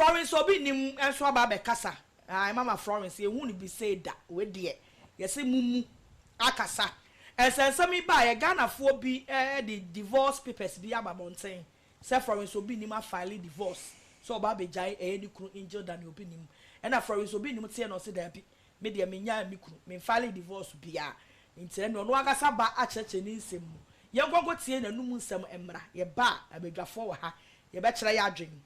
Florence obi nim enso aba be kasa ai mama Florence ehun ni bi say da we de yesi mumu akasa esensemi ba ye Ghana fo bi the divorce papers bi aba mountain say Florence obi nim a file divorce so oba be jai ni kunu angel dan obi nim and na Florence obi nim tie no say da bi me de me nya mi kunu me file divorce bia nti no no akasa ba a cheche ni nsem ye gogo tie na num nsem emra ye ba abedwafo wo ha ye be kire ya adwen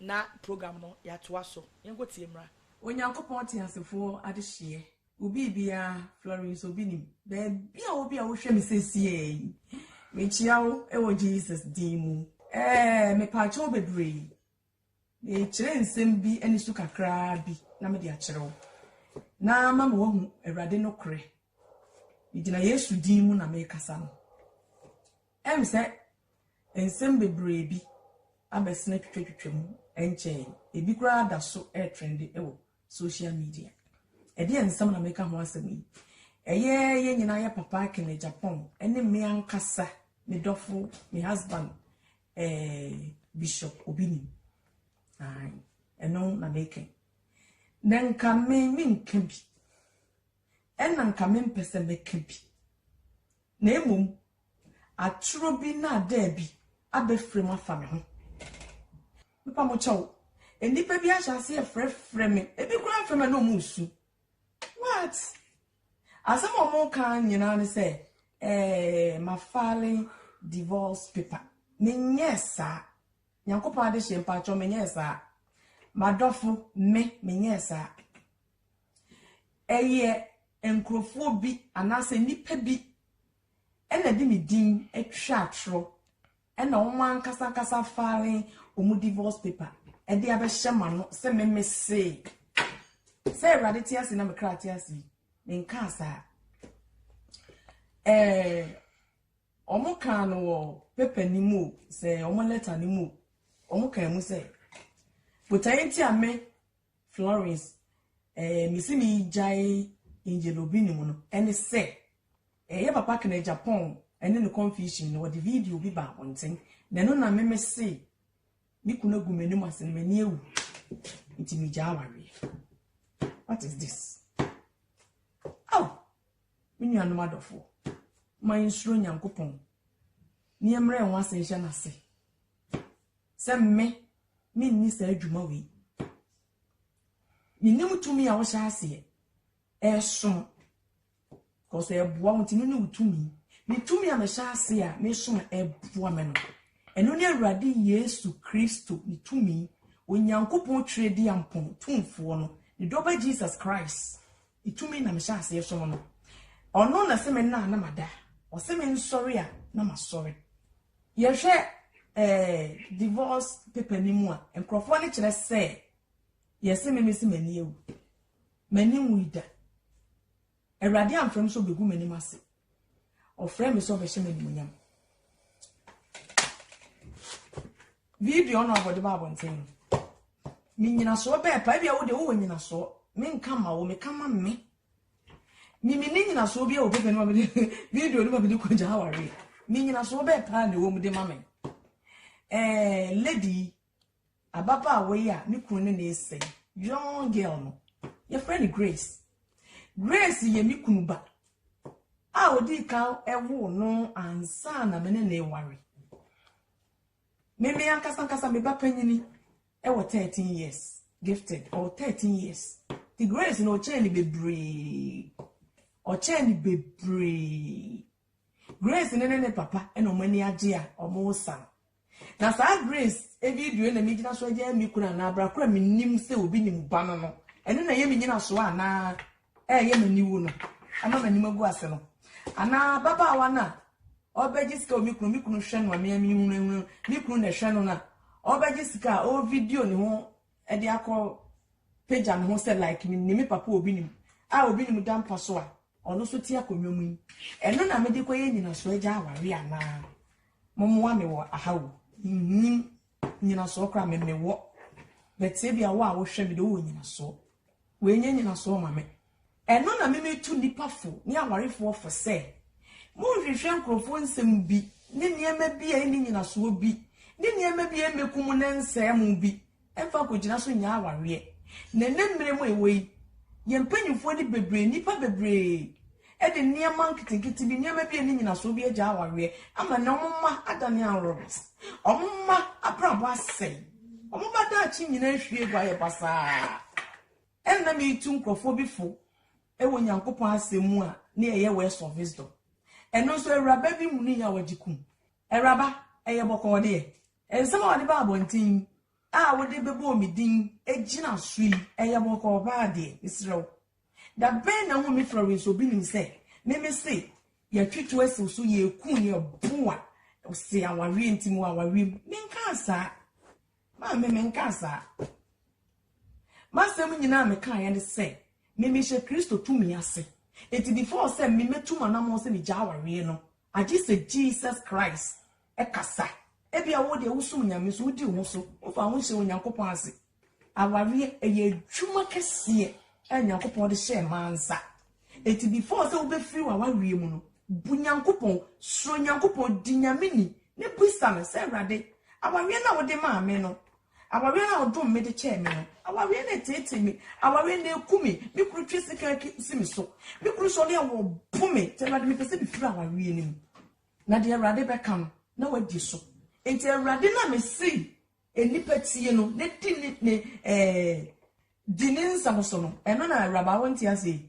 na program no ya toa so ye go tie emra onyankopon tie asefo adehye obi bia Florence obi nim be bia obi a wo hwe me sesie me chiawo e wo Jesus dimu me pacho bebre me kire nsem bi ani su kakra bi na me de a kire wo na mama wo hu Awurade no kore igina Yesu dimu na me kasa no se ensem bebre bi abesena twetwetwem enche ebi kura da so trend ewo social media edi ensem na meka ho asemi ye nyina ya papa kene Japan ene me ankasa me dofo me husband Bishop Obini ai eno na meke nenka me minka bi enanka me mpese meka bi na emum aturo bi na da bi abefrem afa me ho papa mo chawo enipa bi ahase e frefre me ebi kura frem na omusu what asem omo kan nyina ne say ma filing divorce paper menyesa nyankopon de hempa cho menyesa madofo menyesa enkrofo bi anase nipa bi ena di me din etwa atro ena wo ankasa filing omu divorce paper edi abehema no se memese se Awurade tiase na mekra tiase menka asa omo kan no paper ni mu se omo letter ni mu omo kan mu se potayenti ame Florence misi mi jai Angel Obi ni mu no ene se ye papa kan Japan ene no confusion no the video bi ba onten na no na memese mi kuna gumeni asen mani ewu nti mi jawari. What is this? Oh, minu anoma dofo my insuro nyankopon ni emre en wasen hye na se se me ni sa adwuma wi ni nim tumi a wo hye ase so ko se eboa ntini ni utumi ni tumi a me hye ase a me so eboa me no eno ni Awurade Yesu Kristo ni tumi onyankopon tredi ampon tumfo no ni doba Jesus Christ itumi na me hye ase so no ono na se me na mada o se me sorry a na ma sorry ye hwe divorce paper ni mu a enkrofo ne kire se ye se me mesi mani ewu mani wuida Awurade amfram so begu mani mase o frame so be hye mani munyam video no abode ba abonten mi nyina so be pa bia wo de wo nyina so me nka ma wo me kama me mi nyina so bia wo pepe no be video no be ko jawari mi nyina so be pa na wo mu de mame lady ababa we ya mi kunu ne ese young girl no your friend Grace ye mi kunu ba a odi ka ewo no ansa na me ne wari me ankasa me ba panyini ewo 13 years gifted or 13 years the Grace no change bebre Grace ne papa eno mani age a omo san na sa Grace e video na mi gina so age mi kuna na abra kura mi nim se obi nim ba no eno na ye mi gina so ana ye mani wu no ama mani magu ase no ana baba wa na obejisika mi kunu hwe no me hunu mi kunu na hwe no na obejisika o video ni ho e de akọ page am ho say like mi papa obi nim dan paso a ono so ti akonwom yi eno na me de koye nyina so agya aware ana momwa me wo ahawo nyina so kra me wo betse bia wo a wo hwe me de wo nyina so we nyina so ma me eno na me tu nipa fo ni awarefo fo say mo hwehwe nkrofo nsem bi ni niema bi a ni nyina so bi ni niema bi emekum na nsem bi Efa ko gina so nya aware na nemre mu ewe yempanyimfo de bebre nipa bebre e de niam nkitinkiti bi niam bi eni nyina so bi agya aware ama na omma adane anrobes omma abrabo asai omma da chi nyina hwie gwa ye pasa enna mi tu nkrofo bi fo e wo nyankopon asemu a na ye words of wisdom eno so Awuraba bi mu ni ya wagikum Awuraba eye boko de e nsema wade ba abontin a wode bebo midin ejina sui eye boko ba de Israel da ben na hu mi Florence obi nim se me say ya twitu ase so ye kun ye boa se aware ntimu aware menka sa ma me menka sa masem nyina me kan ye ne se me she Kristo tumi ase eti before say me metuma na mo se me ja aware no agi se Jesus Christ e kasa ebia wo de wusum nyame so wudi wo so ofa ho hye onyankopon ase aware eye dwuma kese enyankopon de hye mansa eti before say wo be free wa aware mu no bunyankopon so nyankopon di nyame ni ne busa me se Awurade aware na wo de ma me no aware na wo dom me de che me no aware na tete me aware na ekumi me kuru twesika simi so me kuru so le wo bume te Awurade me pese bi free aware ni mu na de Awurade be kan na wadi so enti Awurade na me si enipa tie no ne dinin samoso no eno na Awuraba wonti ase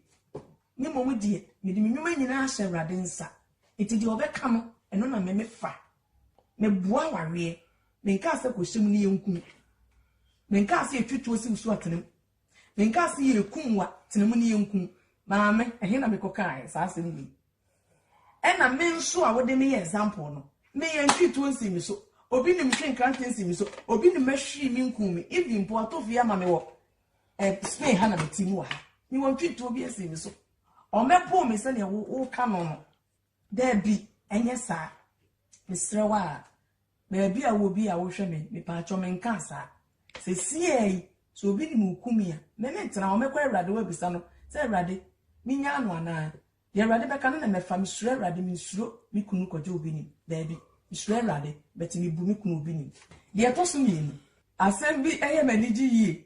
ni momu die me di menwuma nyina ahye Awurade nsa enti di obeka no eno na me fa me bua ware me nka ase ko hyem ni yenkum me nka ase etwetwo si so atenem me nka ase yekumwa tenem ni yenkum maame ehe na me kokai sa ase ni ena me nso a wode me example no me yentwetwo nsi mi so obi nim hwe nkrante nsi mi so obi nim mahwi mi nkum mi even po atofia ma me wo Spain ha na betimu wa mi won twetwo bi nsi mi so o mepo me se ne wo ka no there bi enye sa misrewa me bi a wo bi a wo hwe me pa cho me nka sa se sie so obi nim ukumi a me mentena o mekwa Awurade wa bisa no se Awurade mi nya anu ana ye Awurade beka no na me fa mi suro Awurade mi suro mi kunu kwaje obi nim there bi Israel Awurade beti mi bu mi kunu obi nim de to so mi ni asem bi eye maniji yi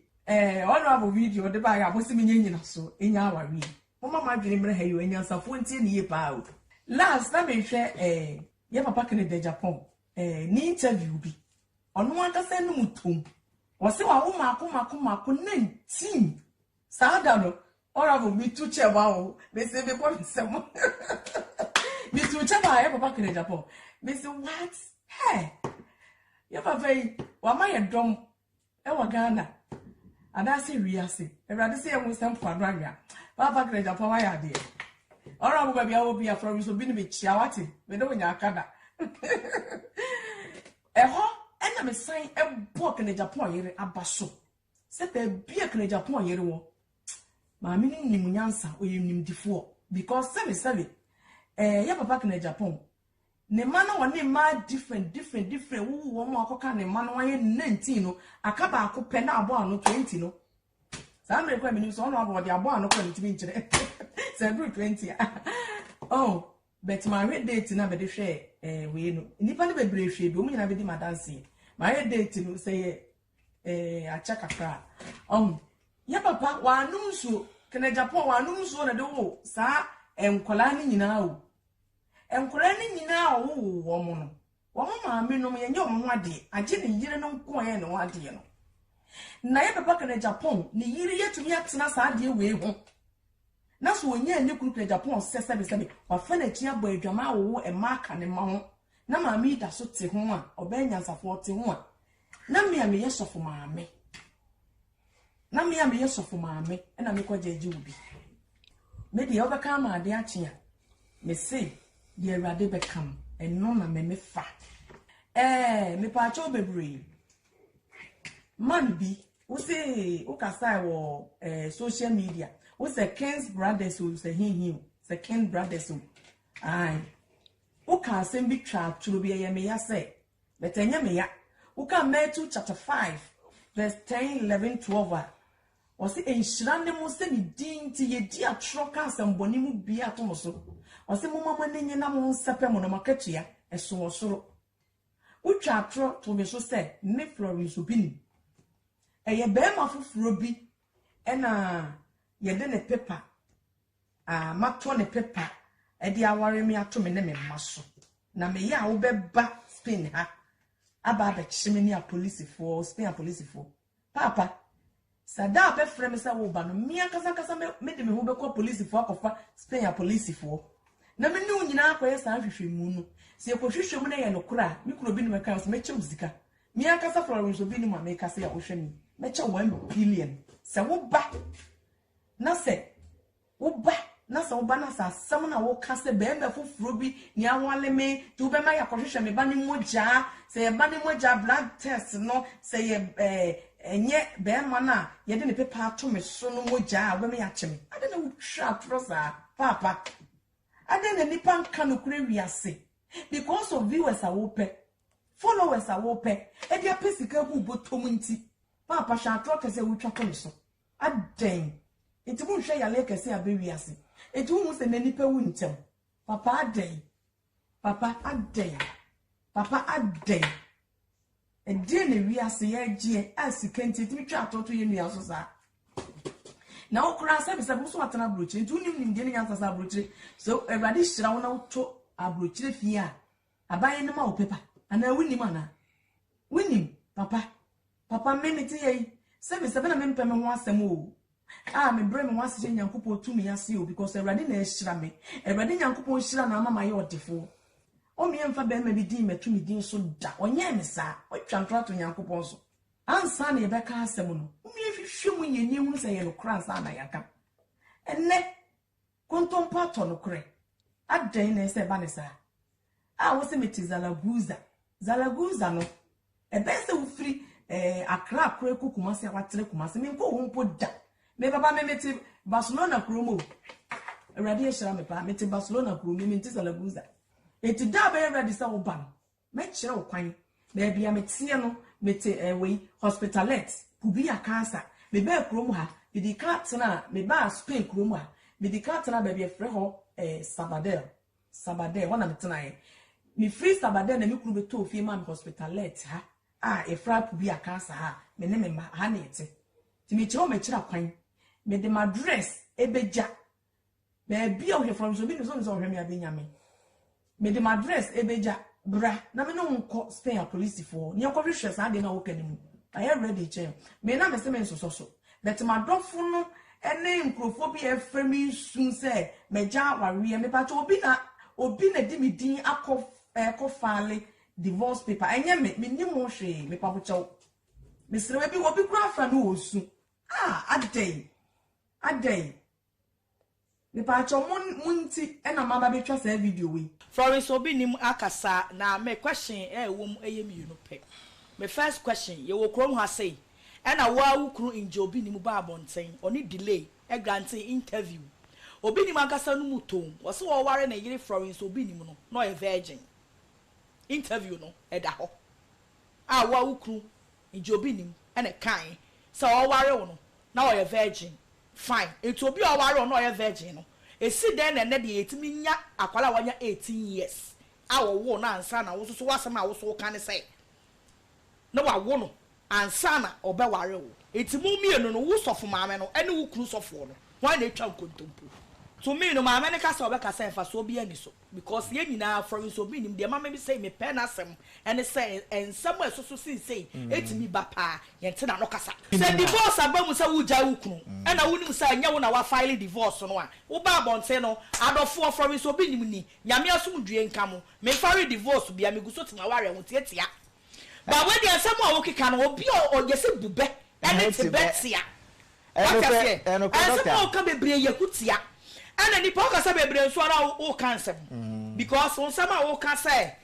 honorable video de ba ya bosi mi nyina so enya aware mama ma dwene mre ha yo enya safo ntie ni ye pa o last na me hwe ye papa kene de Japan ni interview bi onu aka se no mutom wo se wa wo mako na team saada no honorable mi tu che ba o me se be ko se mo mi tu che ba ye papa kene Japan me say what hey you papa wa ma ye dom e wa Ghana ada se wiase Awurade se e mo sam fo adwa papa kene Japan wa ya de ora mo ba bia wo bia from so bi ni me chia wate me do nya akada eho ena me san e bo kene Japan yere abaso se be bia kene Japan yere wo ma mi ni nim nyansa oyim difo because seven ya papa kene Japan ne mana woni ma different wo mo akoka ne mana waye 19 no akaba akope na abo ano 20 no sa me kwa minim so ono abo de abo ano kwa ntimi nkire say 20 oh but my red date na be de hwe we no nipa ne bebre hwe bi o nyina be di madanse my red date no say acha kakra ya papa wa anum so kene Japan wa anum so na de wo sa enkola ni nyina o enkora ni nyina wo mo no wo maame no ye nye wo ade age ne yire no nko ye ne wade no na ye papa kene Japan ne yire yetumi atena sa ade we ho na so onye ne kuru kene Japan sesebe wa fa na chia bo adwama wo e maka ne ma ho na maame da so te ho a oba nyansafo te ho a na me ye sofo maame na me ye sofo maame na me kwa jeje obi me de obeka ma ade ache a me say de Awurade bekam eno na me fa me pa cho bebre man bi wo say wo kasa wo social media wo say King's brothers wo say hin say King brothers ai wo ka sem bi twa turo bi ye me ya say betenya me ya wo ka Matthew chapter 5 verse 10 11 12 wo say enhira ne mo se ni din ti ye di atro ka asem boni mu bi ato so ose mo mama nenye na mo nsepe mo no makatua eso osoro utwa atro to me so say me Florence obini eye be ma foforo bi ena ye de ne paper mato ne paper e de aware me ato me ne me maso na me ya wo beba Spain ha aba be chimeni a police for Spain police for papa sada be frame sa wo ba no me akasa me de me ho be ko police for akofa Spain police for na me nu nyina akoye sa hwehwe mu no se ekohwehwe mu na ye no kura me kuro bi no me kan so me che uzika me akasa Florence obi ni ma me kasa ya hwehwe ni me che 1 billion se wo ba na se wo ba na so ba na sa sam na wo kase be be foforo bi ni awale me tu be ma ya kohwehwe me ba ni moja se ye ba ni moja blood test no se ye enye be ma na ye de ne paper ato me so no moja a be me ya cheme ade na wo twa trosa papa ade na nipa nka no kure wiase because of viewers are open followers are open e dia pesika hu botom nti papa sha tro kese wo twa to me so aden enti mu hwe ya le kese abe wiase enti hu se na nipa wu ntem papa aden papa aden e die na wiase ya gie asika enti timi twa to ye nua so sa na okura sabi sabi so atana brochi enti unim nim die ne yansa sa brochi so everybody shira wona to abrochi fie a abaye ne ma o paper ana winim ana winim papa memeti ye sabi sabi na mempe me ho asem o me bre me ho asije nyankopɔ tumi ase o because everybody na ehira me everybody nyankopɔ hira na mama ye odefo o me emfa be ma bi din metumi din so da onye me sa o twantrato nyankopɔ so ansa na ye beka asem no o me hwehwe mu nyeni hu se ye no kra ansa na yaka enne kontompa to no kre adan na se ba ne sa wo se meti Zalaguza no e be se wo firi Accra akra Kumasi awatere Kumasi me nko ho da me baba me meti Barcelona kromo ready shira me pa meti Barcelona kromo me meti Zalaguza eti da be ready sa wo ba me kire wo kwan na bia meti no meti we hospitalet Kubia cancer me be kromo ha me di katna me ba Spain kromo ha me di katna ba bia fre ho Sabadell wana metena ye mi free Sabadell na mi kuru beto ofie ma hospitalet ha efra Kubia cancer ha me ne me ma ha na ete ti me kire o me kira kwan me de my dress ebeja me bia o from so bi no so hwe me abenya me de my dress ebeja bra na me no nko Spain police for ni akọ hwehwe sa de na wo kanimu I am ready che me na me se me so but my dofo no ene nkrofo bi efremi sun se meja warie me pa cho obi na di mi din akọ file divorce paper enye me nim ho hwe me pa bocho me sere bi obi kura fra no osu adai me pa cho munti ena mama be twa sa video we Florence obi nim akasa na me question wom eyemi you no pe me first question ye wo krom ha say ena wa wukru inje obi nim ba abonten oni delay granting interview obi nim akasa no mutom wo se wo ware na yire Florence obi nim no no a virgin interview no eda ho wa wukru inje obi nim ena kan se wo ware wo no na wo virgin fine eto obi o ware no virgin no esi den na ne de etimi nya akwala wanya 18 years wo na ansa na wo so wasema wo so kan say na wa wo no ansa na obeware wo etimu mienu no wo sofo maame no ene wo kru sofo no wan na etwa nkontompo to me no maame ne kasa obeka say fa so obi ani so because ye nyina from so bi nim de mama bi say me pen asem ene say ensam asoso say etimi ba pa ye ntina no kasa say divorce abamu say wo ja wo kru ena wo nim say anya wo na wa file divorce no a wo ba bonte no adofo from so bi nim ni nyame asomdue nka mo me file divorce bia me guso tima ware wo tietia ba we de ensam a wo kika no obi o yese bube ene tibetia eno ka bebre yakutia ana ni poka sa bebre nso ara o cancer because on sama o cancer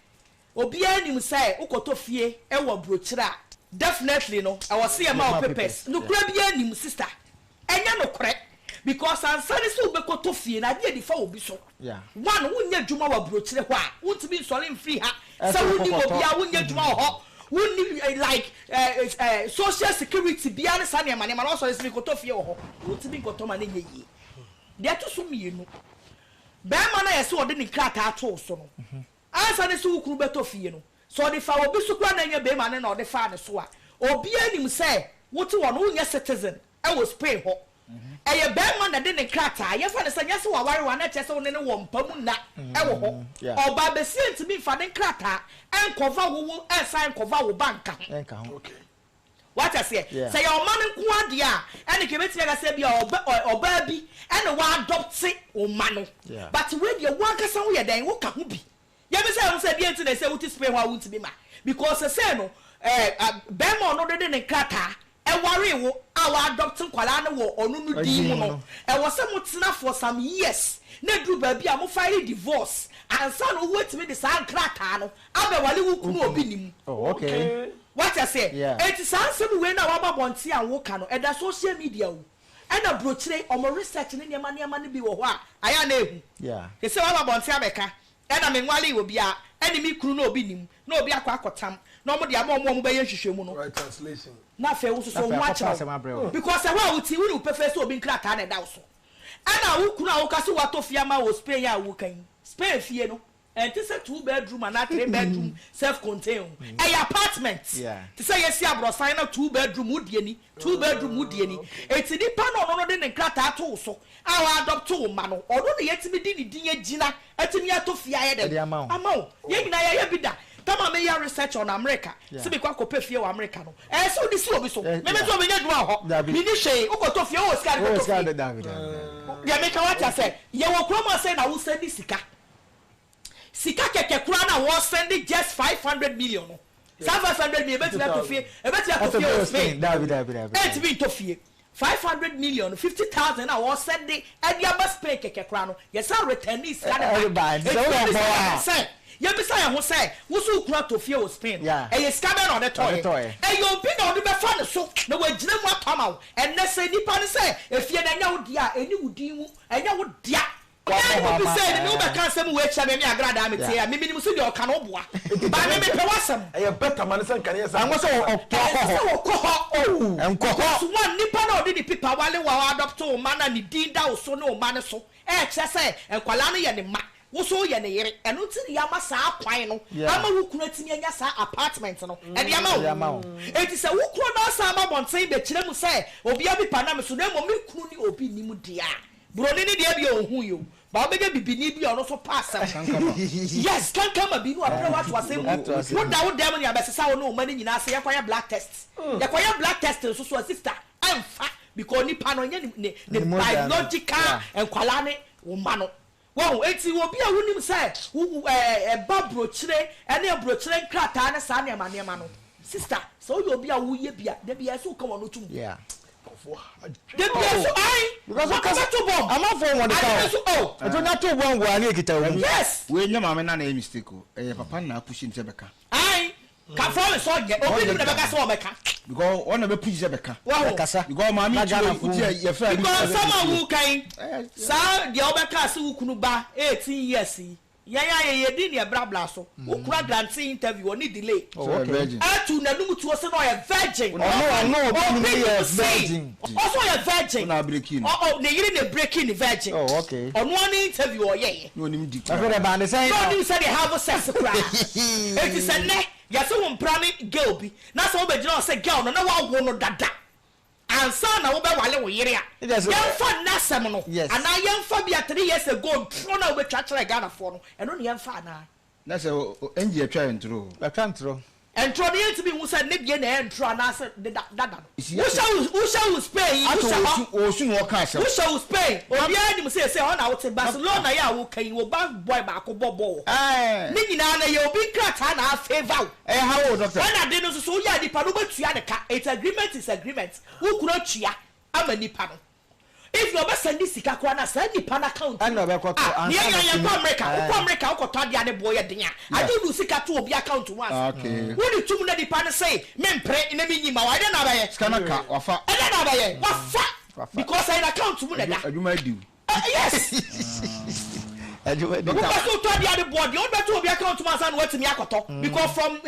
obi anim say ukoto fie e wo brochira definitely no I was see ma papers no kura bi anim sister enya no kore because ansani so bekoto fie na de di fa obi so one wunya djuma wa brochire ho a wuntimi nsole free ha sa wuni obi a wunya djuma ho wuni like social security bia ne sa ne ma no so se bekoto fie ho wuntimi koto ma ne nyi de to so mienu be ma na yesi ode ni krata ato so no ansa ne so ukuru beto fie no so de fa obi so kwa na nya be ma ne na ode fa ne so a obi anim say What you want who citizen I was pay ho. A bad man that didn't crack. I find a yes, or worry one chest on any one pamuna. Or by the same to me for the cracker and cover who and sign cover banker. Okay. What I say? Say your man in Quadia and the committee I say be or baby and the one adopt it or mano. But when you walk somewhere, then what can be? Yamisa said the internet say what is pay why won't be ma because the same no Bemo no didn't cracker. And worry our adopting Qualana or no demon. And was somewhat for some years. Nedru baby, I'm finally divorce. And son who wait to me the sound crackano. I'll be oh, okay. What I say? It is some way now about Bonsi and Wokano and the social media. And a brochure or more research in your money be what I am. Yeah. It's all about Bonsiabeca. And I mean, Wally will be a enemy crew no binim, no be a quackotam. Normally, I'm more by right translation. Not fair so much because I will prefer to be cracked and also. And I will Kasu Watofia was paying a working. Spare Fieno. And this is a 2-bedroom and not 3-bedroom self-contained. A apartment. Yeah. To say yes, I brought sign a 2-bedroom wood yenny, 2-bedroom wood yenny. It's a deep panel and crack at also. Our adopt two mano, or don't yet me did Gina, at me to fear the amount. Yea, be that. Tama me ya research on America. Se be kwa kope fie wa America no. So this will be so. Me so me nyadwa ho. Me ni hwe ukoto fie o sika ko fie. Ya make what I say. Ye wo kroma say na wo send sika. Sika keke kura na wo send just 500 million no. 500 million bet to fie. E bet to fie o Spain. David. Et be to fie. 500 million 50,000 I was send the Ediaba Spain keke kura no. Yes I return this everybody. Say Yabisa who say, who's who crowd to fear Spain? Yeah, a scabbard on the toy. And you'll be on the fun so no way, Jim what come out. And let's say, Nippon say, if you're a young dear, and you would do, and you would dear. I will say, no, but can't some way, Chamia Grada, maybe you see your canoboa. But maybe Pewasam, a better man, I was all and one Nippon or did the people while you were adopt to man and the deed out so no man so. Say, and Qualani and the Mac. Woso ye ne yere eno ti ya ma saa kwan no ama wo kunu atimi anya saa apartment no e de ama enti se wo kunu na saa ma bonten be kire mu se obi abi pa na me so na mo me kunu ni obi ni mu dia broni ni dia bi ohun yo ba obege bibini bi ono so pass yes kan kama bi no apre what was say wo da wo dem ni abesesa wo no mani nyina se yakwaya black test yakwaya black test so so sister amfa because ni pa no nya ne biological enkwala ne wo ma no. Wow, eti obi a wonim say ba brochire ene brochire nkrata na sa ne ma no sister so you obi a wo ye bia de bia so come on tum yeah de bia so ai because what to bomb am afọ won de ka o to na to bomb wa na ekita wo yes we nya mama na mistake o papa na push nse beka ai ka for so ge obi ni beka so o beka because one be push beka kasa because mama uti ye fra because some who kan sa de obeka se wukunu ba 18 years ye di ne brabla so ukura grant interview oni delay atu na numu tuo se no ye virgin no virgin also ye virgin na breaking ne yiri ne breaking the virgin okay onu oni interview oye no nim di afere ba ne say no nim say they have sex cry it is a ne ya se won prani girl bi na so be gina say girl no na wa wo no dada ansa na wo be wale wo yire a yemfa nasem no ana yemfa bia 3 years ago tro na wo be twachire Ghana for no eno ne yemfa na say enji atwa intro entro de yet be who said ne bia na entro na say dada who shall Spain o sun wo kan say who shall Spain obi adim say ho na wo te Barcelona ya wo kan wo bad boy ba ko bobo ni nyina na ye obi krata na favor how old doctor na de no so ya nipa no betua de ka it's agreement is agreement wo kuro tua ama nipa no if you be send this sika kwa na send nipa na account and no be ko to answer ko America ko to dia de boy de nya ade du sika to obi account once okay wo ni tum na nipa na say me mpre na me nyima wa de na ba ye sika na ka wafa e na ba ye wafa because I account mu na da aduma di yes aduma di because to dia de boy de o be to obi account once and what me akoto because from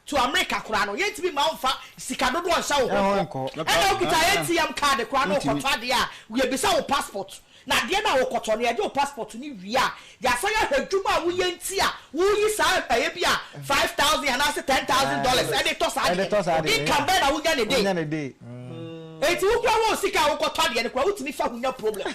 to America kura no yet be manfa sika dodo on sha wo ko and okita ATM card kura no koto de a we be sa wo passport na de na wo koto no ye de wo passport ni wi a ya sa ya hwadwuma wo ye nti a wo yi sa paye bi a $5,000 and $10,000 and it toss in can be na wo nya ne day eti wo kwa wo sika wo kotɔ de ne kwa wotimi fa hunya problem